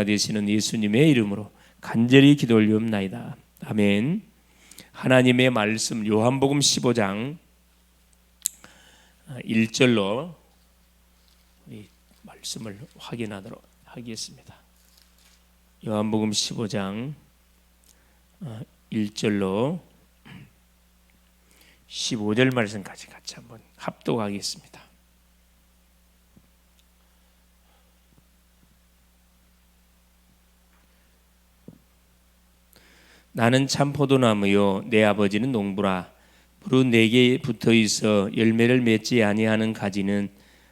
되시는 예수님의 이름으로 간절히 기도 올리옵나이다. 아멘. 하나님의 말씀 요한복음 15장 1절로 이 말씀을 확인하도록 하겠습니다. 요한복음 15장 1절로 15절 말씀까지 같이 한번 합독하겠습니다. 나는 참 포도나무요 내 아버지는 농부라. 무릇 내게 붙어있어 열매를 맺지 아니하는 가지는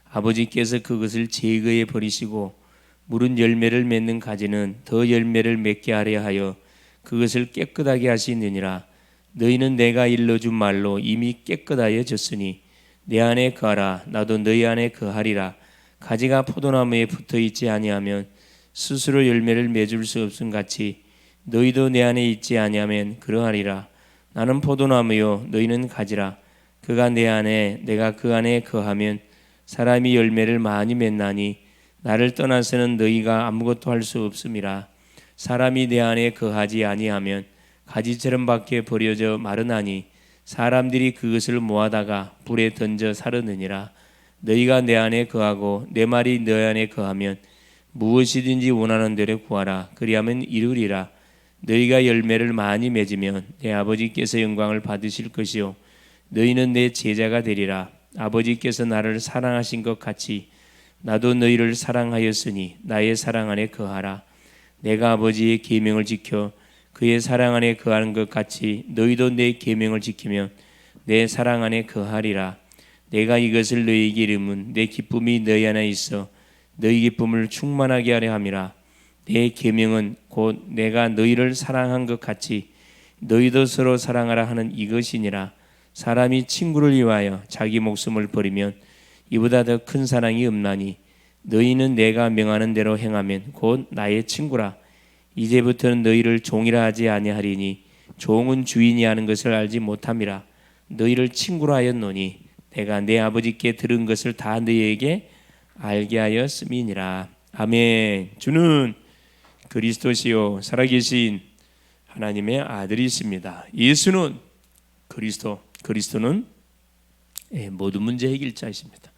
아버지께서 그것을 제거해 버리시고, 무릇 열매를 맺는 가지는 더 열매를 맺게 하려 하여 그것을 깨끗하게 하시느니라. 너희는 내가 일러준 말로 이미 깨끗하여졌으니 내 안에 거하라. 나도 너희 안에 거하리라. 가지가 포도나무에 붙어있지 아니하면 스스로 열매를 맺을 수 없음 같이 너희도 내 안에 있지 아니하면 그러하리라. 나는 포도나무요 너희는 가지라. 그가 내 안에 내가 그 안에 거하면 사람이 열매를 많이 맺나니 나를 떠나서는 너희가 아무것도 할 수 없음이라. 사람이 내 안에 거하지 아니하면 가지처럼 밖에 버려져 마르나니 사람들이 그것을 모아다가 불에 던져 사르느니라. 너희가 내 안에 거하고 내 말이 너희 안에 거하면 무엇이든지 원하는 대로 구하라. 그리하면 이루리라. 너희가 열매를 많이 맺으면 내 아버지께서 영광을 받으실 것이요 너희는 내 제자가 되리라. 아버지께서 나를 사랑하신 것 같이 나도 너희를 사랑하였으니 나의 사랑 안에 거하라. 내가 아버지의 계명을 지켜 그의 사랑 안에 거하는 것 같이 너희도 내 계명을 지키면 내 사랑 안에 거하리라. 내가 이것을 너희에게 이름은 내 기쁨이 너희 안에 있어 너희 기쁨을 충만하게 하려 함이라. 내 계명은 곧 내가 너희를 사랑한 것 같이 너희도 서로 사랑하라 하는 이것이니라. 사람이 친구를 위하여 자기 목숨을 버리면 이보다 더 큰 사랑이 없나니 너희는 내가 명하는 대로 행하면 곧 나의 친구라. 이제부터는 너희를 종이라 하지 아니하리니 종은 주인이 하는 것을 알지 못함이라. 너희를 친구라 하였노니 내가 내 아버지께 들은 것을 다 너희에게 알게 하였음이니라. 아멘. 주는 그리스도시요 살아계신 하나님의 아들이십니다. 예수는 그리스도는 모든 문제 해결자이십니다.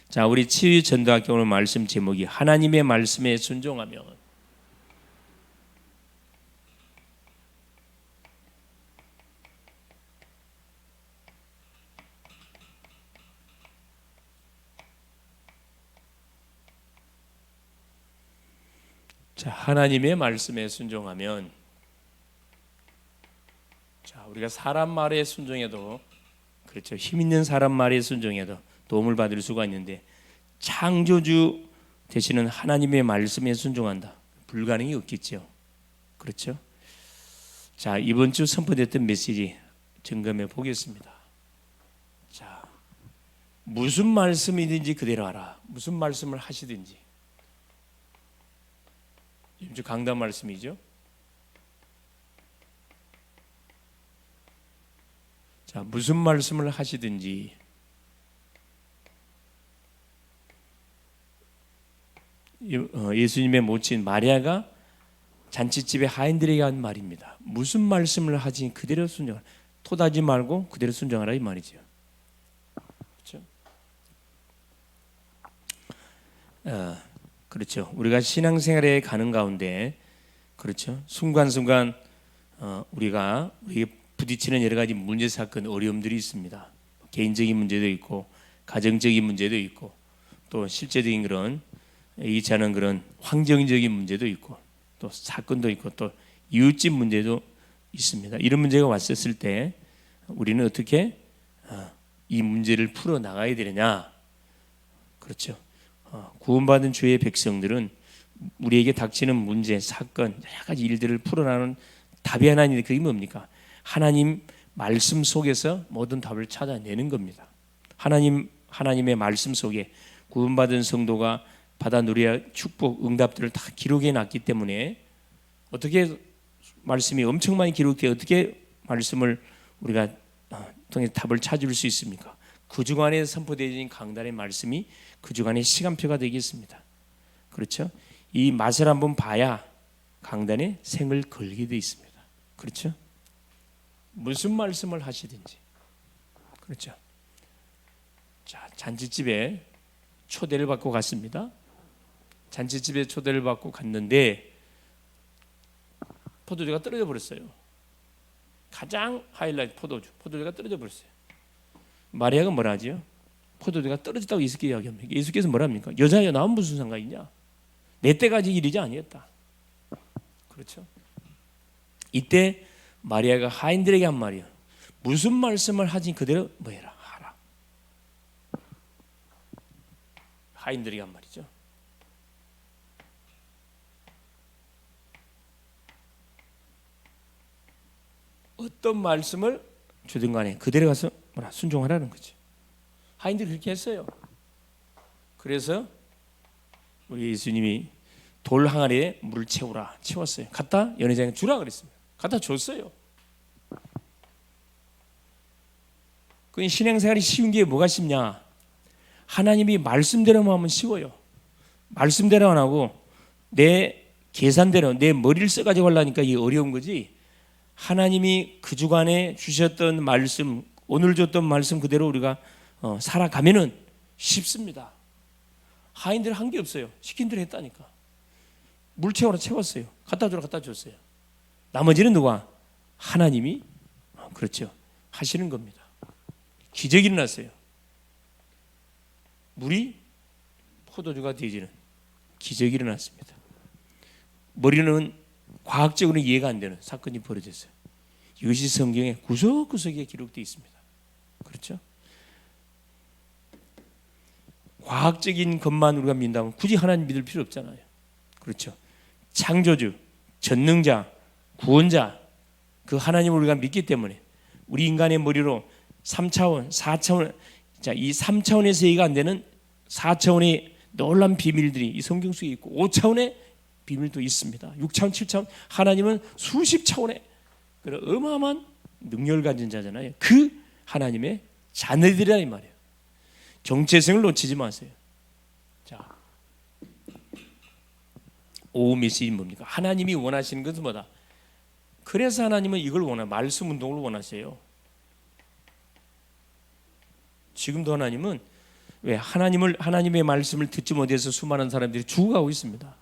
자, 우리 치유 전도학교 오늘 말씀 제목이 하나님의 말씀에 순종하며. 자, 하나님의 말씀에 순종하면, 자, 우리가 사람 말에 순종해도, 그렇죠, 힘 있는 사람 말에 순종해도 도움을 받을 수가 있는데, 창조주 되시는 하나님의 말씀에 순종한다, 불가능이 없겠죠. 그렇죠? 자, 이번 주 선포됐던 메시지 점검해 보겠습니다. 자, 무슨 말씀이든지 그대로 하라. 무슨 말씀을 하시든지. 이번 주 강단 말씀이죠. 자, 무슨 말씀을 하시든지 예수님의 모친 마리아가 잔치집에 하인들에게 한 말입니다. 무슨 말씀을 하지 그대로 순종하라. 토다지 말고 그대로 순종하라 이 말이죠. 그렇죠? 그렇죠. 우리가 신앙생활에 가는 가운데, 그렇죠, 순간순간 우리가 부딪히는 여러 가지 문제 사건, 어려움들이 있습니다. 개인적인 문제도 있고, 가정적인 문제도 있고, 또 실제적인 그런 이치 않은 그런 환경적인 문제도 있고, 또 사건도 있고, 또 이웃집 문제도 있습니다. 이런 문제가 왔었을 때 우리는 어떻게 이 문제를 풀어 나가야 되느냐? 그렇죠. 구원받은 주의 백성들은 우리에게 닥치는 문제, 사건, 여러 가지 일들을 풀어나가는 답이 하나 있는데 그게 뭡니까? 하나님 말씀 속에서 모든 답을 찾아내는 겁니다. 하나님의 말씀 속에 구원받은 성도가 받아 누려야 축복, 응답들을 다 기록해 놨기 때문에 어떻게 말씀이 엄청 많이 기록되어 어떻게 말씀을 우리가 통해 답을 찾을 수 있습니까? 그 주간에 선포되어진 강단의 말씀이 그 주간의 시간표가 되겠습니다. 그렇죠? 이 맛을 한번 봐야 강단에 생을 걸게 돼 있습니다. 그렇죠? 무슨 말씀을 하시든지. 그렇죠? 자, 잔치집에 초대를 받고 갔습니다. 잔치집에 초대를 받고 갔는데 포도주가 떨어져 버렸어요. 가장 하이라이트 포도주가 떨어져 버렸어요. 마리아가 뭐라 하지요? 포도주가 떨어졌다고 예수께 이야기합니다. 예수께서 뭐라 합니까? 여자여 나와 무슨 상관이냐? 내 때까지 일이지 아니었다. 그렇죠? 이때 마리아가 하인들에게 한 말이요. 무슨 말씀을 하지 그대로 뭐해라 하라. 하인들에게 한 말이죠. 어떤 말씀을 주든 간에 그대로 가서 뭐라 순종하라는 거죠. 하인들이 그렇게 했어요. 그래서 우리 예수님이 돌 항아리에 물을 채웠어요. 갖다 연회장에 주라 그랬습니다. 갖다 줬어요. 그 신앙생활이 쉬운 게 뭐가 쉽냐? 하나님이 말씀대로만 하면 쉬워요. 말씀대로 안 하고 내 계산대로 내 머리를 써가지고 하려니까 이게 어려운 거지. 하나님이 그 주간에 주셨던 말씀, 오늘 줬던 말씀 그대로 우리가 살아가면은 쉽습니다. 하인들 한 게 없어요. 시킨 대로 했다니까. 물 채웠어요. 갖다 줬어요. 나머지는 누가? 하나님이 그렇죠. 하시는 겁니다. 기적이 일어났어요. 물이 포도주가 되지는 기적이 일어났습니다. 머리는 과학적으로 이해가 안 되는 사건이 벌어졌어요. 이것이 성경의 구석구석에 기록되어 있습니다. 그렇죠? 과학적인 것만 우리가 믿는다면 굳이 하나님 믿을 필요 없잖아요. 그렇죠? 창조주, 전능자, 구원자 그 하나님을 우리가 믿기 때문에 우리 인간의 머리로 3차원, 4차원, 자, 이 3차원에서 이해가 안 되는 4차원의 놀라운 비밀들이 이 성경 속에 있고 5차원의 비밀도 있습니다. 6차원, 7차원 하나님은 수십 차원의 그런 어마어마한 능력을 가진 자잖아요. 그 하나님의 자녀들이라 이 말이에요. 정체성을 놓치지 마세요. 자, 오후 메시지는 뭡니까? 하나님이 원하시는 것은 뭐다? 그래서 하나님은 이걸 말씀 운동을 원하세요. 지금도 하나님은 왜 하나님의 말씀을 듣지 못해서 수많은 사람들이 죽어가고 있습니다.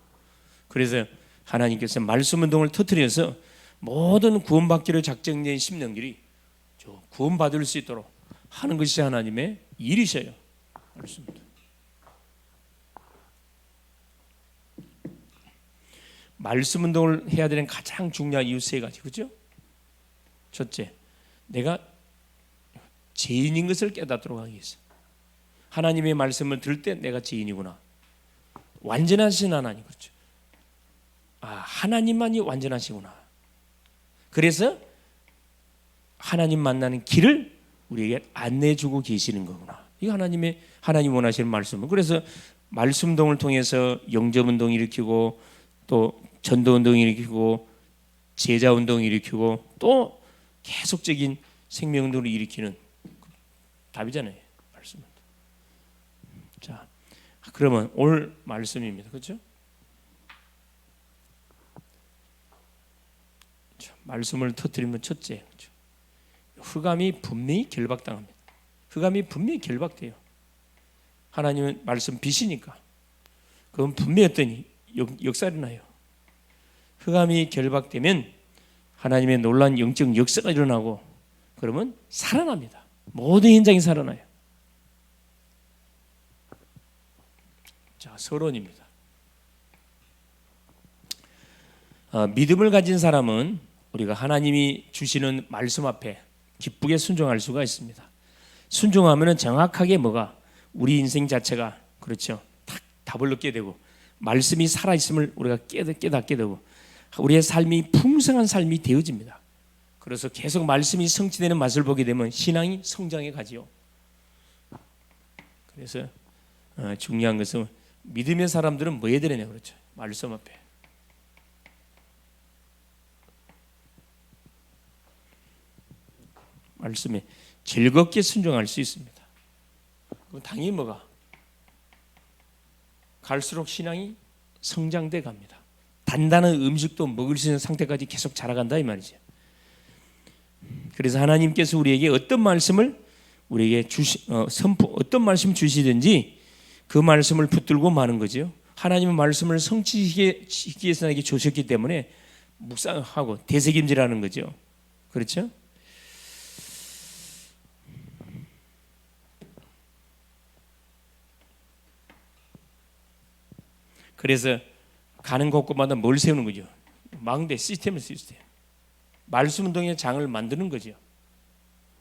그래서 하나님께서 말씀 운동을 터뜨려서 모든 구원받기로 작정된 심령들이 구원받을 수 있도록 하는 것이 하나님의 일이셔요. 그렇습니다. 말씀 운동을 해야 되는 가장 중요한 이유 세 가지, 그렇죠? 첫째, 내가 죄인인 것을 깨닫도록 하기 위해서. 하나님의 말씀을 들을 때 내가 죄인이구나. 완전하신 하나님, 그렇죠? 하나님만이 완전하시구나. 그래서 하나님 만나는 길을 우리에게 안내해주고 계시는 거구나. 이거 하나님 원하시는 말씀은. 그래서 말씀 운동을 통해서 영접 운동 일으키고 또 전도 운동 일으키고 제자 운동 일으키고 또 계속적인 생명 운동을 일으키는 답이잖아요. 말씀은. 자, 그러면 오늘 말씀입니다. 그렇죠? 말씀을 터뜨리면 첫째, 그렇죠? 흑암이 분명히 결박당합니다. 흑암이 분명히 결박돼요. 하나님은 말씀 빛이니까 그건 분명히 어떤 역사가 일어나요. 흑암이 결박되면 하나님의 놀라운 영적 역사가 일어나고 그러면 살아납니다. 모든 현장이 살아나요. 자, 서론입니다. 믿음을 가진 사람은 우리가 하나님이 주시는 말씀 앞에 기쁘게 순종할 수가 있습니다. 순종하면은 정확하게 뭐가 우리 인생 자체가 그렇죠. 딱 답을 얻게 되고 말씀이 살아 있음을 우리가 깨닫게 되고 우리의 삶이 풍성한 삶이 되어집니다. 그래서 계속 말씀이 성취되는 맛을 보게 되면 신앙이 성장해 가지요. 그래서 중요한 것은 믿음의 사람들은 뭐 해야 되느냐 그렇죠. 말씀 앞에. 말씀에 즐겁게 순종할 수 있습니다. 그럼 당연히 뭐가 갈수록 신앙이 성장돼 갑니다. 단단한 음식도 먹을 수 있는 상태까지 계속 자라간다 이 말이죠. 그래서 하나님께서 우리에게 어떤 말씀을 우리에게 어떤 말씀 주시든지 그 말씀을 붙들고 마는 거죠. 하나님의 말씀을 성취시키기 위해서 나에게 주셨기 때문에 묵상하고 되새김질하는 거죠. 그렇죠? 그래서 가는 곳곳마다 뭘 세우는 거죠? 망대 시스템을 시스템. 말씀 운동의 장을 만드는 거죠.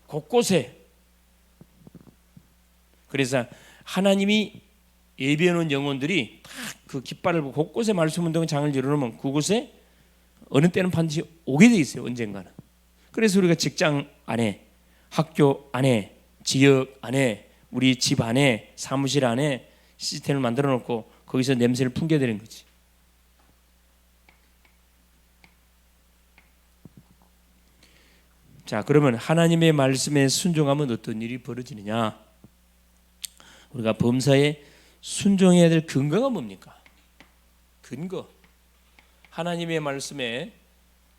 곳곳에. 그래서 하나님이 예배하는 영혼들이 딱 그 깃발을 보고 곳곳에 말씀 운동의 장을 열어놓으면 그곳에 어느 때는 반드시 오게 돼 있어요. 언젠가는. 그래서 우리가 직장 안에, 학교 안에, 지역 안에, 우리 집 안에, 사무실 안에 시스템을 만들어 놓고 거기서 냄새를 풍겨야 되는 거지. 자, 그러면 하나님의 말씀에 순종하면 어떤 일이 벌어지느냐? 우리가 범사에 순종해야 될 근거가 뭡니까? 근거. 하나님의 말씀에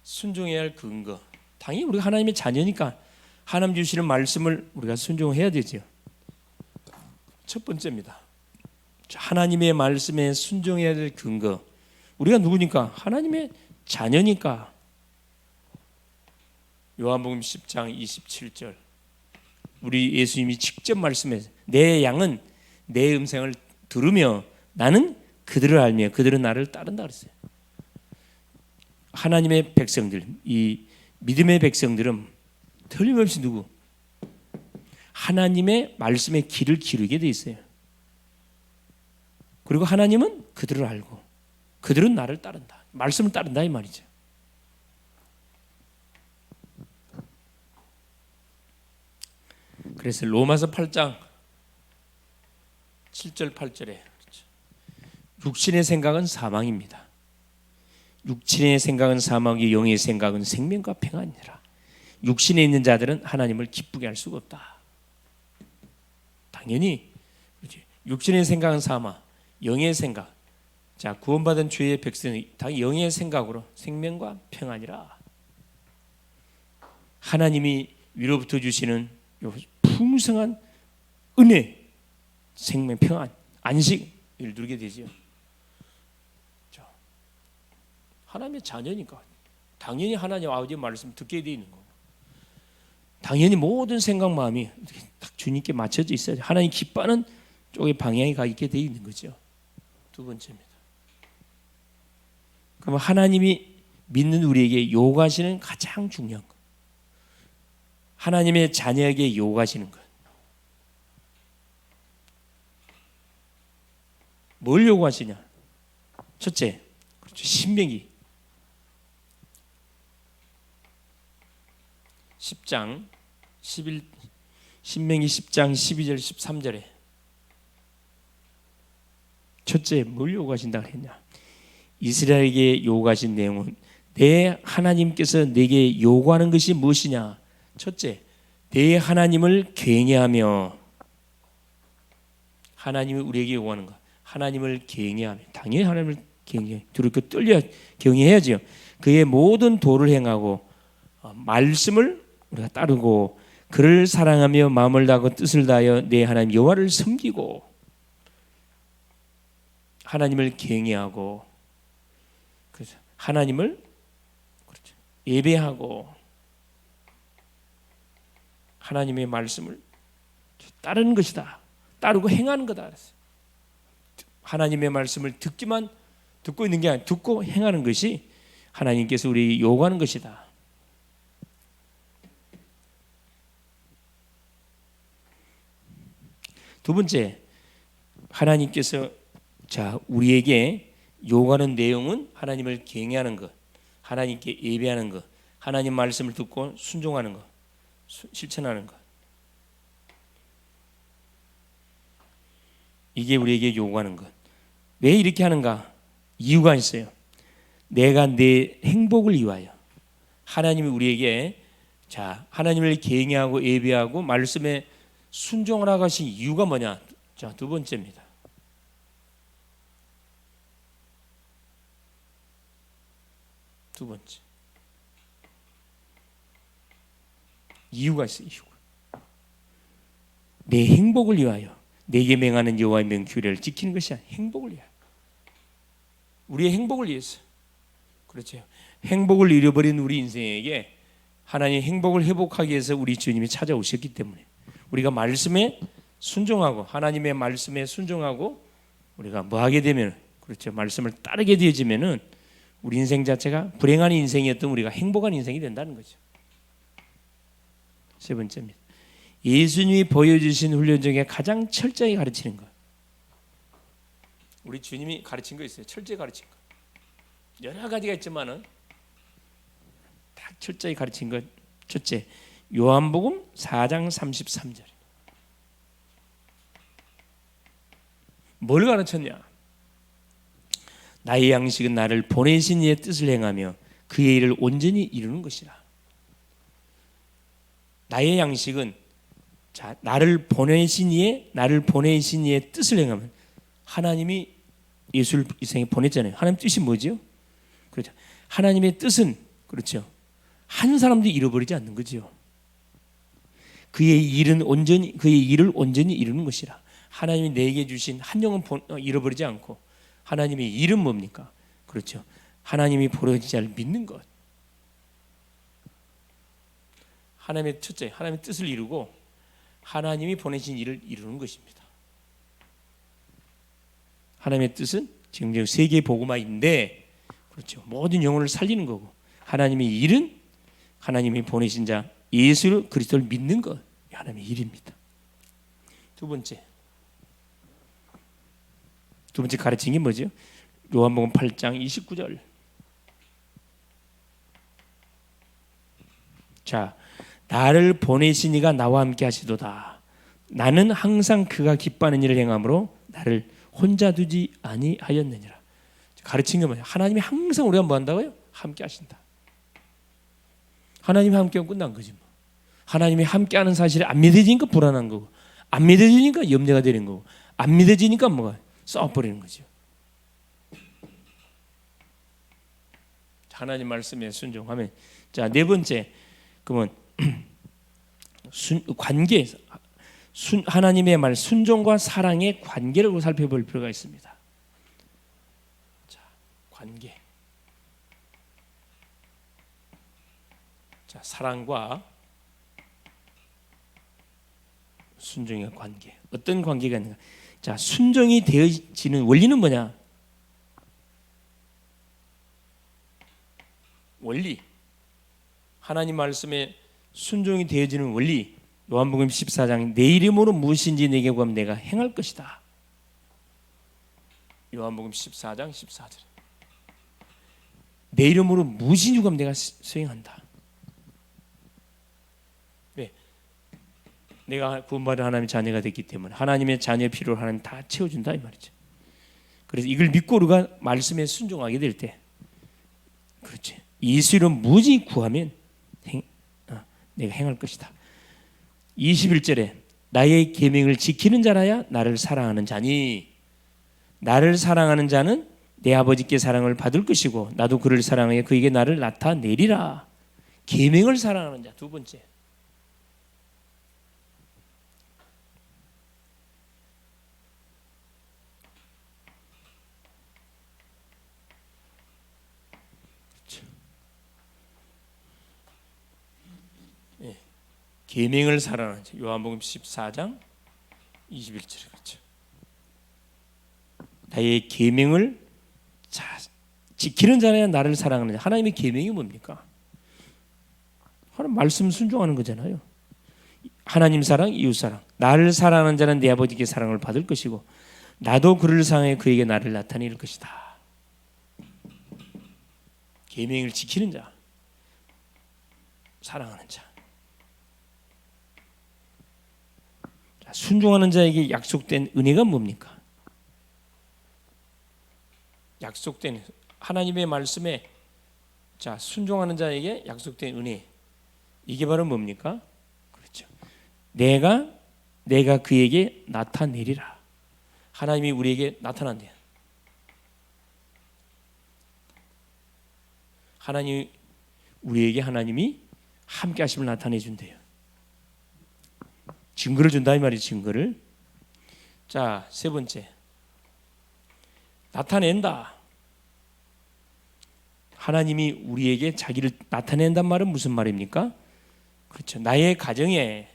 순종해야 할 근거. 당연히 우리가 하나님의 자녀니까 하나님 주시는 말씀을 우리가 순종해야 되죠. 첫 번째입니다. 하나님의 말씀에 순종해야 될 근거. 우리가 누구니까? 하나님의 자녀니까. 요한복음 10장 27절. 우리 예수님이 직접 말씀해서 내 양은 내 음성을 들으며 나는 그들을 알며 그들은 나를 따른다 그랬어요. 하나님의 백성들, 이 믿음의 백성들은 틀림없이 누구? 하나님의 말씀의 길을 기르게 돼 있어요. 그리고 하나님은 그들을 알고 그들은 나를 따른다. 말씀을 따른다 이 말이죠. 그래서 로마서 8장 7절 8절에 육신의 생각은 사망입니다. 육신의 생각은 사망이 영의 생각은 생명과 평안이라. 육신에 있는 자들은 하나님을 기쁘게 할 수가 없다. 당연히 육신의 생각은 사망, 영의 생각. 자, 구원받은 주의 백성이 다 영의 생각으로 생명과 평안이라. 하나님이 위로부터 주시는 풍성한 은혜, 생명, 평안, 안식을 누리게 되죠. 하나님의 자녀니까 당연히 하나님 아버지의 말씀 듣게 되어 있는 거고, 당연히 모든 생각 마음이 딱 주님께 맞춰져 있어야 돼. 하나님 기뻐하는 쪽에 방향이 가 있게 되어 있는 거죠. 두 번째입니다. 그럼 하나님이 믿는 우리에게 요구하시는 가장 중요한 것, 하나님의 자녀에게 요구하시는 것, 뭘 요구하시냐? 첫째, 그렇죠. 신명기 10장 11, 신명기 10장 12절 13절에 첫째 뭘 요구하신다고 했냐? 이스라엘에게 요구하신 내용은 내 하나님께서 내게 요구하는 것이 무엇이냐? 첫째, 내 하나님을 경외하며. 하나님이 우리에게 요구하는 것, 하나님을 경외하며. 당연히 하나님을 경외, 두렵고 떨려 경외해야죠. 그의 모든 도를 행하고 말씀을 우리가 따르고 그를 사랑하며 마음을 다하고 뜻을 다하여 내 하나님 여호와를 섬기고, 하나님을 경외하고 그래서 하나님을 그렇죠. 예배하고 하나님의 말씀을 따르는 것이다. 따르고 행하는 거다 그랬어요. 하나님의 말씀을 듣고 있는 게 아니라 듣고 행하는 것이 하나님께서 우리 요구하는 것이다. 두 번째, 하나님께서 우리에게 요구하는 내용은 하나님을 경외하는 것, 하나님께 예배하는 것, 하나님 말씀을 듣고 순종하는 것, 실천하는 것. 이게 우리에게 요구하는 것. 왜 이렇게 하는가? 이유가 있어요. 내가 내 행복을 위하여. 하나님이 우리에게 하나님을 경외하고 예배하고 말씀에 순종하라고 하신 이유가 뭐냐? 두 번째입니다. 두 번째. 이유가 있어요. 이유가. 내 행복을 위하여 내게 명하는 여호와의 명규례를 지키는 것이 아니라 행복을 위하여. 우리의 행복을 위해서. 그렇죠. 행복을 잃어버린 우리 인생에게 하나님 행복을 회복하기 위해서 우리 주님이 찾아오셨기 때문에 우리가 말씀에 순종하고 하나님의 말씀에 순종하고 우리가 뭐 하게 되면 그렇죠. 말씀을 따르게 되어지면은 우리 인생 자체가 불행한 인생이었던 우리가 행복한 인생이 된다는 거죠. 세 번째입니다. 예수님이 보여주신 훈련 중에 가장 철저히 가르치는 것. 우리 주님이 가르친 거 있어요. 철저히 가르친 거. 여러 가지가 있지만은 딱 철저히 가르친 것. 첫째, 요한복음 4장 33절. 뭘 가르쳤냐? 나의 양식은 나를 보내신 이의 뜻을 행하며 그의 일을 온전히 이루는 것이라. 나의 양식은 자, 나를 보내신 이의 뜻을 행하면 하나님이 예수를 이 세상에 보냈잖아요. 하나님 뜻이 뭐죠? 그렇죠. 하나님의 뜻은 그렇죠. 한 사람도 잃어버리지 않는 거죠. 그의 일을 온전히 이루는 것이라. 하나님이 내게 주신 한 영혼 잃어버리지 않고 하나님의 일은 뭡니까? 그렇죠. 하나님이 보내신 자를 믿는 것. 하나님의 첫째, 하나님의 뜻을 이루고 하나님이 보내신 일을 이루는 것입니다. 하나님의 뜻은 지금 세계 복음화인데 그렇죠. 모든 영혼을 살리는 거고 하나님의 일은 하나님이 보내신 자 예수 그리스도를 믿는 것. 하나님의 일입니다. 두 번째 가르친 게 뭐죠? 요한복음 8장 29절. 자, 나를 보내신 이가 나와 함께 하시도다. 나는 항상 그가 기뻐하는 일을 행함으로 나를 혼자 두지 아니하였느니라. 가르친 게 뭐냐? 하나님이 항상 우리가 뭐 한다고요? 함께 하신다. 하나님이 함께하면 끝난 거지 뭐. 하나님이 함께하는 사실에 안 믿어지니까 불안한 거고, 안 믿어지니까 염려가 되는 거고, 안 믿어지니까 뭐가 싸워버리는 거죠. 하나님 말씀에 순종하면. 자, 네 번째, 그러면 관계, 하나님의 말 순종과 사랑의 관계를 살펴볼 필요가 있습니다. 자, 관계. 자, 사랑과 순종의 관계. 어떤 관계가 있는가? 자, 순종이 되어지는 원리는 뭐냐? 원리. 하나님 말씀에 순종이 되어지는 원리. 요한복음 14장 내 이름으로 무엇인지 내게 구하면 내가 행할 것이다. 요한복음 14장 14절. 내 이름으로 무엇인지 구하면 내가 수행한다. 왜? 내가 구원받은 하나님의 자녀가 됐기 때문에 하나님의 자녀의 필요를 하나님 다 채워준다 이 말이죠. 그래서 이걸 믿고 우리가 말씀에 순종하게 될 때 그렇지. 예수로 무엇이 구하면 내가 행할 것이다. 21절에 나의 계명을 지키는 자라야 나를 사랑하는 자니 나를 사랑하는 자는 내 아버지께 사랑을 받을 것이고 나도 그를 사랑하여 그에게 나를 나타내리라. 계명을 사랑하는 자. 두 번째. 계명을 사랑하는 자. 요한복음 14장 21절. 그렇죠. 나의 계명을 지키는 자라야 나를 사랑하는 자. 하나님의 계명이 뭡니까? 하나님 말씀 순종하는 거잖아요. 하나님 사랑, 이웃 사랑. 나를 사랑하는 자는 내 아버지께 사랑을 받을 것이고 나도 그를 사랑해 그에게 나를 나타낼 것이다. 계명을 지키는 자, 사랑하는 자. 순종하는 자에게 약속된 은혜가 뭡니까? 약속된 하나님의 말씀에 자 순종하는 자에게 약속된 은혜. 이게 바로 뭡니까? 그렇죠. 내가 그에게 나타내리라. 하나님이 우리에게 나타난대요. 우리에게 하나님이 함께 하심을 나타내 준대요. 증거를 준다 이 말이에요. 증거를. 자, 세 번째, 나타낸다. 하나님이 우리에게 자기를 나타낸단 말은 무슨 말입니까? 그렇죠. 나의 가정에,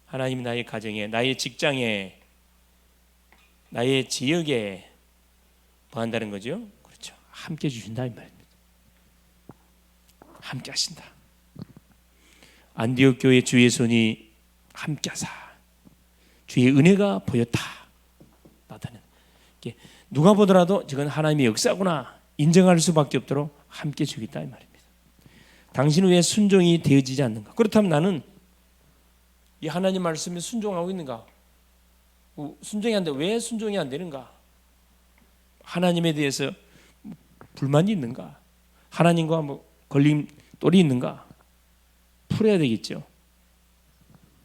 하나님이 나의 가정에, 나의 직장에, 나의 지역에 뭐 한다는 거죠? 그렇죠. 함께 주신다 이 말입니다. 함께 하신다. 안디옥 교회 주의 손이 함께 하사 주의 은혜가 보였다. 나타낸. 누가 보더라도 저건 하나님의 역사구나 인정할 수밖에 없도록 함께 주겠다 이 말입니다. 당신은 왜 순종이 되어지지 않는가? 그렇다면 나는 이 하나님 말씀에 순종하고 있는가? 순종이 안 돼. 왜 순종이 안 되는가? 하나님에 대해서 불만이 있는가? 하나님과 뭐 걸림돌이 있는가? 풀어야 되겠죠.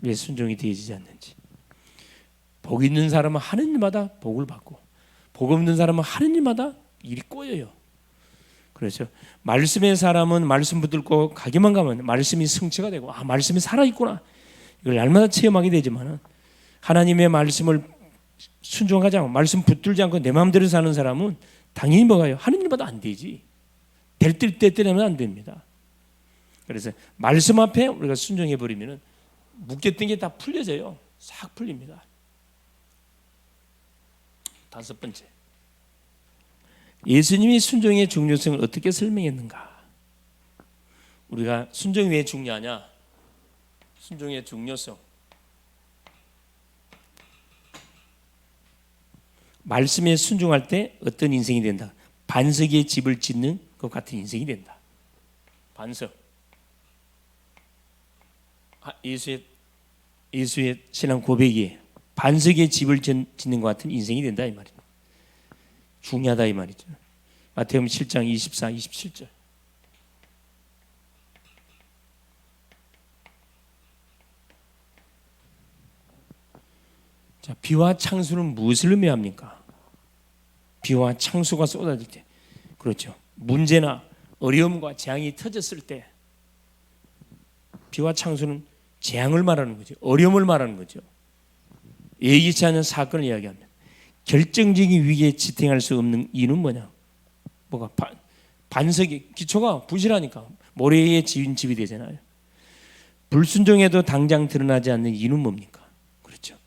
왜 순종이 되어지지 않는지. 복 있는 사람은 하는 일마다 복을 받고, 복 없는 사람은 하는 일마다 일이 꼬여요. 그렇죠. 말씀의 사람은 말씀 붙들고 가기만 가면 말씀이 성취가 되고, 아, 말씀이 살아있구나, 이걸 날마다 체험하게 되지만, 하나님의 말씀을 순종하지 않고 말씀 붙들지 않고 내 마음대로 사는 사람은 당연히 뭐가요? 하는 일마다 안 되지. 될 때 되면 안 됩니다. 그래서 말씀 앞에 우리가 순종해 버리면 묶였던 게 다 풀려져요. 싹 풀립니다. 다섯 번째, 예수님이 순종의 중요성을 어떻게 설명했는가? 우리가 순종이 왜 중요하냐? 순종의 중요성. 말씀에 순종할 때 어떤 인생이 된다? 반석의 집을 짓는 것 같은 인생이 된다. 반석. 예수의 신앙 고백이 반석의 집을 짓는 것 같은 인생이 된다 이 말입니다. 중요하다 이 말이죠. 마태복음 7장 24, 27절. 자, 비와 창수는 무엇을 의미합니까? 비와 창수가 쏟아질 때, 그렇죠. 문제나 어려움과 재앙이 터졌을 때, 비와 창수는 재앙을 말하는 거죠. 어려움을 말하는 거죠. 예기치 않은 사건을 이야기합니다. 결정적인 위기에 지탱할 수 없는 이유는 뭐냐? 뭐가 반석이 기초가 부실하니까 모래에 지은 집이 되잖아요. 불순종해도 당장 드러나지 않는 이유는 뭡니까? 그렇죠.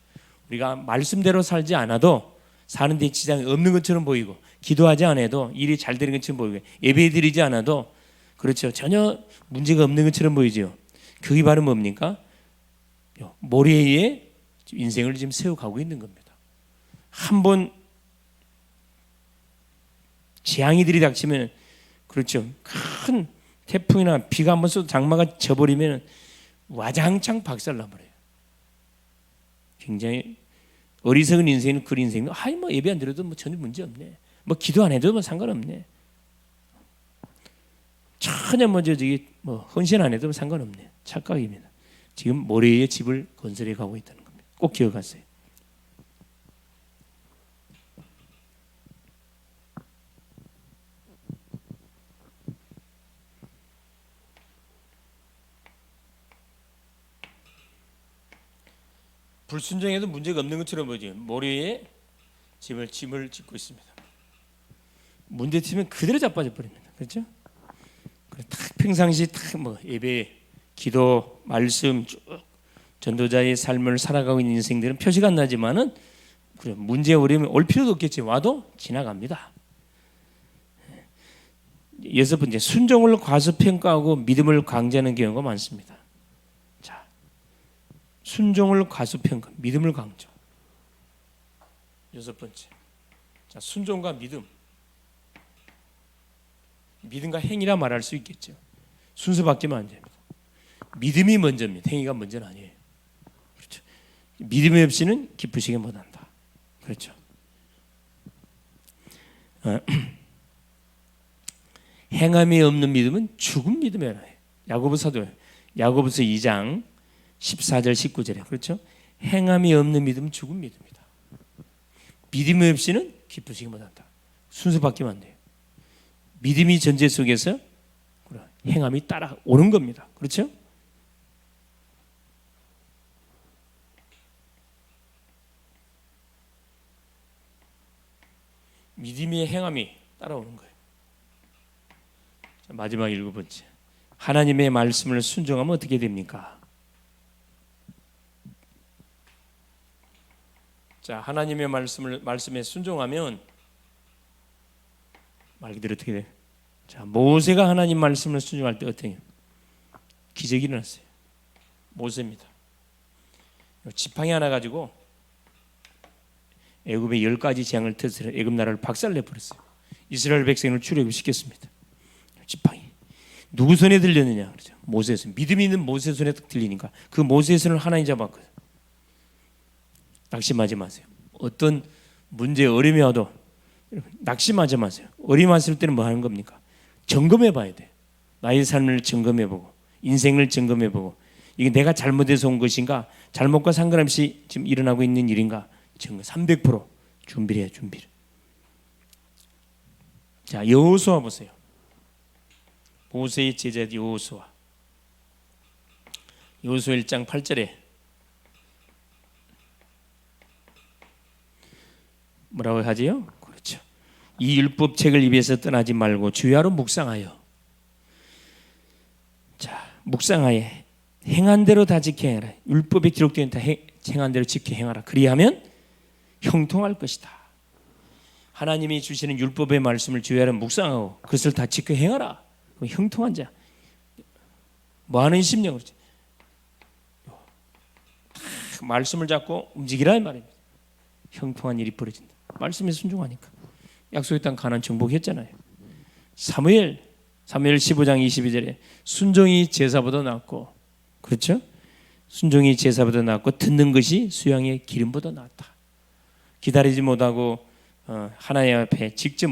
우리가 말씀대로 살지 않아도 사는 데 지장이 없는 것처럼 보이고, 기도하지 않아도 일이 잘 되는 것처럼 보이고, 예배 드리지 않아도 그렇죠, 전혀 문제가 없는 것처럼 보이죠. 그게 바로 뭡니까? 모래에 인생을 지금 세워가고 있는 겁니다. 한번 재앙이 들이닥치면, 그렇죠, 큰 태풍이나 비가 한번 쏟아 장마가 져버리면 와장창 박살나버려요. 굉장히 어리석은 인생은 그 인생은 뭐 예배 안 드려도 뭐 전혀 문제 없네, 뭐 기도 안 해도 뭐 상관없네, 전혀 뭐 헌신 안 해도 상관없네. 착각입니다. 지금 모래의 집을 건설해 가고 있다는 겁니다. 꼭 기억하세요. 불순종해도 문제가 없는 것처럼 보이죠. 모래에 집을 짓고 있습니다. 문제 치면 그대로 자빠져 버립니다. 그렇죠? 딱 평상시 딱 뭐 예배, 기도, 말씀 쭉 전도자의 삶을 살아가고 있는 인생들은 표시가 안 나지만은 문제 어려움이 올 필요도 없겠지. 와도 지나갑니다. 여섯 번째, 순종을 과소평가하고 믿음을 강조하는 경우가 많습니다. 자, 순종을 과소평가, 믿음을 강조. 여섯 번째, 자, 순종과 믿음. 믿음과 행위라 말할 수 있겠죠. 순서밖에만 안 됩니다. 믿음이 먼저입니다. 행위가 먼저는 아니에요. 그렇죠. 믿음이 없이는 기쁘시게 못한다. 그렇죠. 행함이 없는 믿음은 죽은 믿음이라 해요. 야고보서 2장 14절 19절에 그렇죠. 행함이 없는 믿음은 죽은 믿음이다. 믿음이 없이는 기쁘시게 못한다. 순서밖에만 안 돼요. 믿음이 전제 속에서 행함이 따라오는 겁니다. 그렇죠? 믿음의 행함이 따라오는 거예요. 자, 마지막 7번째. 하나님의 말씀을 순종하면 어떻게 됩니까? 자, 하나님의 말씀에 순종하면 말 그대로 어떻게 돼요? 자, 모세가 하나님 말씀을 순종할 때 어떻게 해요? 기적이 일어났어요. 모세입니다. 지팡이 하나 가지고 애굽의 10가지 재앙을 터뜨려 애굽 나라를 박살내 버렸어요. 이스라엘 백성을 출애굽시켰습니다. 지팡이. 누구 손에 들렸느냐? 그렇죠. 모세 손. 믿음이 있는 모세 손에 딱 들리니까 그 모세 손을 하나님 잡았거든. 낙심하지 마세요. 어떤 문제 어려움이 와도 낙심하지 마세요. 어려움 왔을 때는 뭐 하는 겁니까? 점검해 봐야 돼. 나의 삶을 점검해 보고 인생을 점검해 보고 이게 내가 잘못해서 온 것인가? 잘못과 상관없이 지금 일어나고 있는 일인가? 300% 준비를 해요. 준비를. 자, 여호수아 보세요. 모세의 제자 여호수아. 여호수아 1장 8절에 뭐라고 하지요? 그렇죠. 이 율법책을 입에서 떠나지 말고 주야로 묵상하여. 자, 묵상하여 행한 대로 다 지켜 행하라. 율법에 기록된 다 행한 대로 지켜 행하라. 그리하면 형통할 것이다. 하나님이 주시는 율법의 말씀을 주야로 묵상하고 그것을 다 지켜 행하라. 형통한 자. 뭐 하는 심령으로 말씀을 잡고 움직이라 이 말입니다. 형통한 일이 벌어진다. 말씀에 순종하니까. 약속의 땅 가나안 정복했잖아요. 사무엘 15장 22절에 순종이 제사보다 낫고, 그렇죠? 순종이 제사보다 낫고 듣는 것이 수양의 기름보다 낫다. 기다리지 못하고 하나님 앞에 직접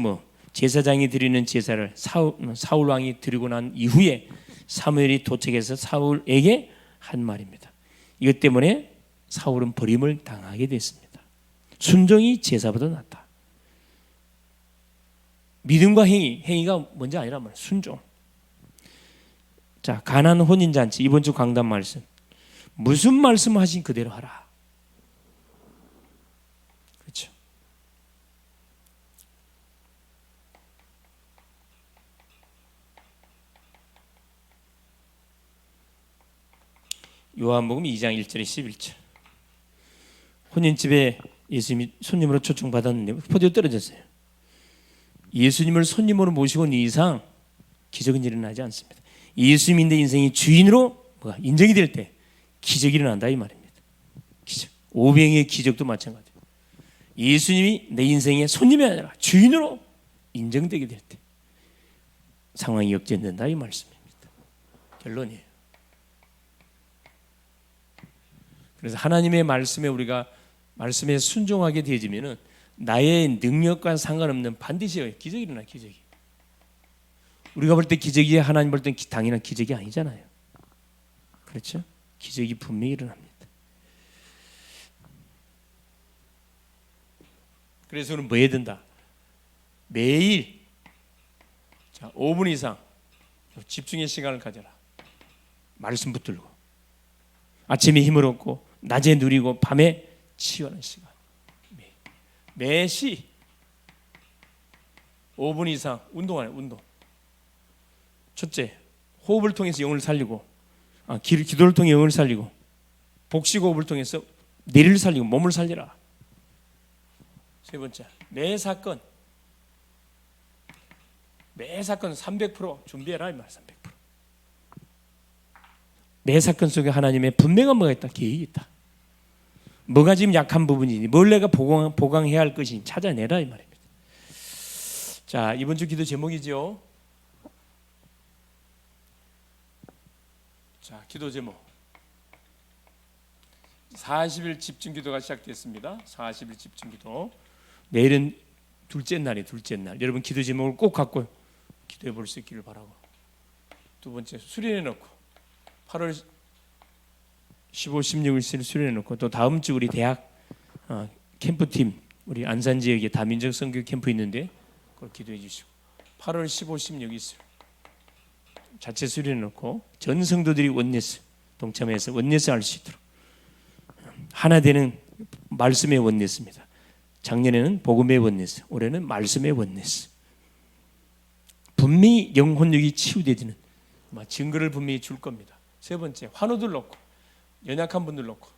제사장이 드리는 제사를 사울 왕이 드리고 난 이후에 사무엘이 도착해서 사울에게 한 말입니다. 이것 때문에 사울은 버림을 당하게 됐습니다. 순종이 제사보다 낫다. 믿음과 행위가 먼저 아니란 말이에요. 순종. 자, 가나안 혼인잔치 이번 주 강단 말씀. 무슨 말씀하신 그대로 하라. 그렇죠. 요한복음 2장 1절에 11절. 혼인집에 예수님이 손님으로 초청받았는데 포도에 떨어졌어요. 예수님을 손님으로 모시고 온 이상 기적은 일어나지 않습니다. 예수님이 내 인생의 주인으로 인정이 될 때 기적이 일어난다 이 말입니다. 기적. 오병이의 기적도 마찬가지예요. 예수님이 내 인생의 손님이 아니라 주인으로 인정되게 될 때 상황이 역전된다 이 말씀입니다. 결론이에요. 그래서 하나님의 말씀에 우리가 말씀에 순종하게 되어지면은 나의 능력과 상관없는 반드시 기적이 일어나. 기적이. 우리가 볼 때 기적이 하나님 볼 때 당연한 기적이 아니잖아요. 그렇죠? 기적이 분명히 일어납니다. 그래서 우리는 뭐 해야 된다? 매일 5분 이상 집중의 시간을 가져라. 말씀 붙들고 아침에 힘을 얻고 낮에 누리고 밤에 치유하는 시간. 매시 5분 이상 운동하네. 운동. 첫째, 호흡을 통해서 영을 살리고 기도를 통해 영을 살리고 복식 호흡을 통해서 뇌를 살리고 몸을 살리라. 세 번째, 매 사건 300% 준비해라 이 말. 300%. 매 사건 속에 하나님의 분명한 뭐가 있다. 계획이 있다. 뭐가 지금 약한 부분이니 뭘 내가 보강해야 할 것이니 찾아내라 이 말입니다. 자, 이번 주 기도 제목이죠. 자, 기도 제목 40일 집중 기도가 시작됐습니다. 40일 집중 기도. 내일은 둘째 날이에요. 둘째 날. 여러분 기도 제목을 꼭 갖고 기도해 볼 수 있기를 바라고. 두 번째, 수련해 놓고 8월 15, 16일 수련해 놓고 또 다음 주 우리 대학 캠프팀 우리 안산 지역에 다민족 선교 캠프 있는데 그걸 기도해 주시고 8월 15, 16 있어요. 자체 수련해 놓고 전 성도들이 원네스 동참해서 원네스 할 수 있도록 하나 되는 말씀의 원네스입니다. 작년에는 복음의 원네스, 올해는 말씀의 원네스. 분명히 영혼력이 치유되는 증거를 분명히 줄 겁니다. 세 번째, 환우들 놓고, 연약한 분들 놓고.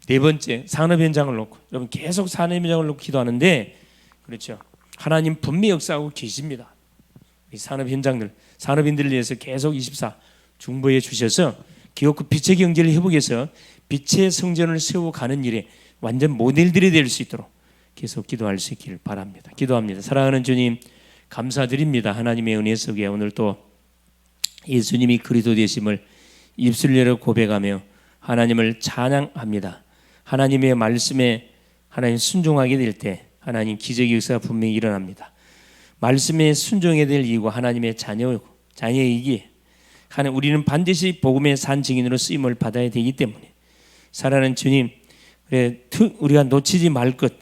네 번째, 산업 현장을 놓고. 여러분 계속 산업 현장을 놓고 기도하는데, 그렇죠? 하나님 분명히 역사하고 계십니다. 이 산업 현장들, 산업인들을 위해서 계속 24 중보해 주셔서 기업과 빛의 경제를 회복해서 빛의 성전을 세워가는 일에 완전 모델들이 될 수 있도록 계속 기도할 수 있기를 바랍니다. 기도합니다. 사랑하는 주님, 감사드립니다. 하나님의 은혜 속에 오늘 또 예수님이 그리스도 되심을 입술 열어 고백하며 하나님을 찬양합니다. 하나님의 말씀에 하나님 순종하게 될 때 하나님 기적의 역사가 분명히 일어납니다. 말씀에 순종해야 될 이유가 하나님의 자녀이기에 우리는 반드시 복음의 산 증인으로 쓰임을 받아야 되기 때문에 사랑하는 주님, 우리가 놓치지 말 것,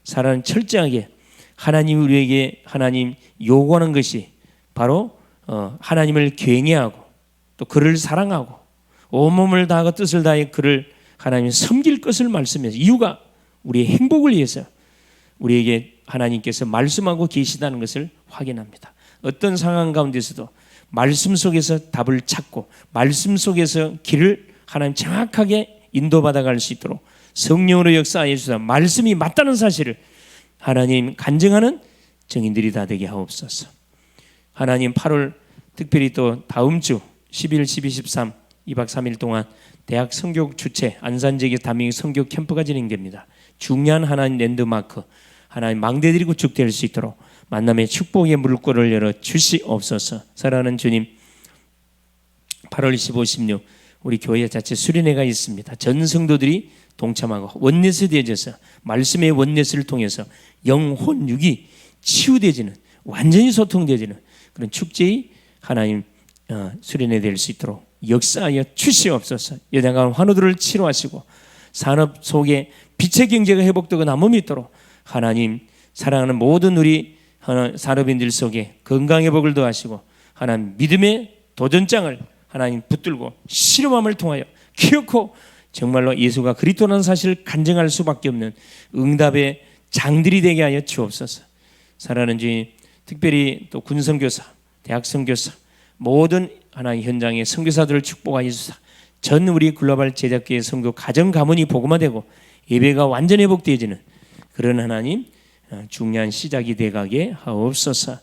사랑은 철저하게 하나님이 우리에게 하나님 요구하는 것이 바로 하나님을 경외하고 또 그를 사랑하고 온몸을 다하고 뜻을 다해 그를 하나님 섬길 것을 말씀해서 이유가 우리의 행복을 위해서 우리에게 하나님께서 말씀하고 계시다는 것을 확인합니다. 어떤 상황 가운데서도 말씀 속에서 답을 찾고 말씀 속에서 길을 하나님 정확하게 인도받아 갈 수 있도록 성령으로 역사하여 주사 말씀이 맞다는 사실을 하나님 간증하는 증인들이 다 되게 하옵소서. 하나님 8월 특별히 또 다음 주 11, 12, 13 2박 3일 동안 대학 성교 주최 안산지역 담임 성교 캠프가 진행됩니다. 중요한 하나님 랜드마크 하나님 망대들이 구축될 수 있도록 만남의 축복의 물꼬를 열어 주시옵소서. 사랑하는 주님, 8월 25, 16 우리 교회 자체 수련회가 있습니다. 전 성도들이 동참하고 원넷이 되어져서 말씀의 원넷을 통해서 영혼 육이 치유되지는 완전히 소통되지는 그런 축제의 하나님 수련회 될 수 있도록 역사하여 주시옵소서. 연약한 환우들을 치료하시고 산업 속에 빛의 경제가 회복되고 남음이 있도록 하나님 사랑하는 모든 우리 산업인들 속에 건강 회복을 더하시고 하나님 믿음의 도전장을 하나님 붙들고 실험함을 통하여 기어코 정말로 예수가 그리스도라는 사실을 간증할 수밖에 없는 응답의 장들이 되게 하여 주옵소서. 사랑하는 주님, 특별히 또 군선교사, 대학 선교사 모든 하나님 현장의 선교사들을 축복하여 주사 전 우리 글로벌 제작계의 선교 가정 가문이 복음화되고 예배가 완전 회복되어지는 그런 하나님 중요한 시작이 되가게 하옵소서.